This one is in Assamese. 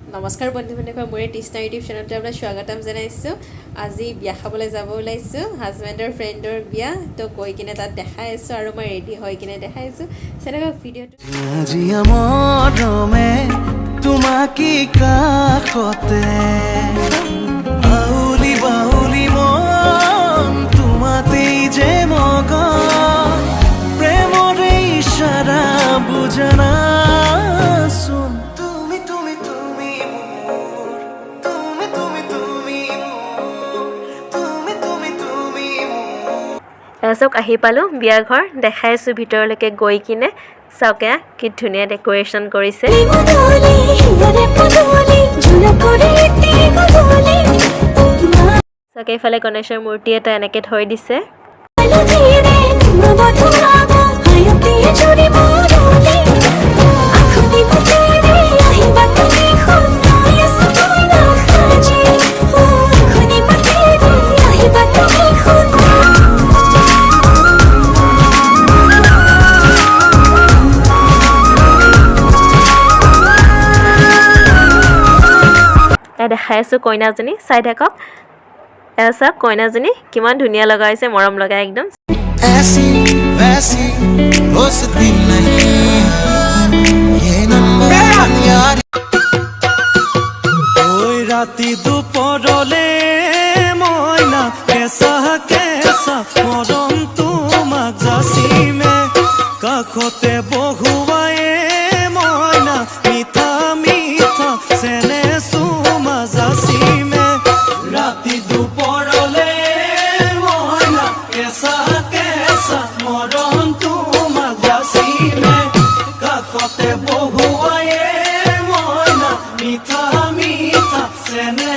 নমস্কাৰ বন্ধু-বান্ধৱীসকল, মোৰ তৃষ্ণা ইউটিউব চেনেলতে আপোনাক স্বাগতম জনাইছোঁ। আজি বিয়া খাবলৈ যাব ওলাইছোঁ, হাজবেণ্ডৰ ফ্ৰেণ্ডৰ বিয়া। তো গৈ কিনে তাত দেখাই আছোঁ আৰু মই ৰেডি হৈ কিনে দেখাই আছোঁ। তেনেকুৱা ভিডিঅ'টো আজিয়া মৰমে তোমাকি কাষতে বাউলি বাউলি মন তোমাতেই যে মগন প্ৰেমৰে ইশাৰা বুজনাচোন তুমি তুমি তুমি মোৰ তুমি তুমি তুমি মোৰ তুমি তুমি তুমি মোৰ চাওক আহি পালোঁ বিয়া ঘৰ, দেখাই আছোঁ ভিতৰলৈকে গৈ কিনে। চাওক কি ধুনীয়া ডেক'ৰেশ্যন কৰিছে। চাওক এইফালে গণেশৰ মূৰ্তি এটা এনেকৈ থৈ দিছে। দেখাই আছোঁ কইনাজনী, চাই থাকক। এয়া চাওক কইনাজনী কিমান ধুনীয়া লগাইছে, মৰম লগাই একদম। ऐसी वैसी दोस्ती नहीं ये नंबर यार ওই রাতি দুপৰলে মইনা কেঁচা কেঁচা মৰম তোমাক যাচিমে কাষতে বহুৱায়ে মইনা মিঠা মিঠা চেনে চুমা যাচিমে ৰাতি দুপৰলে মইনা কেঁচা কেঁচা মৰম তোমাক যাচিমে কাষতে বহুৱায়ে মইনা মিঠা মিঠা চেনে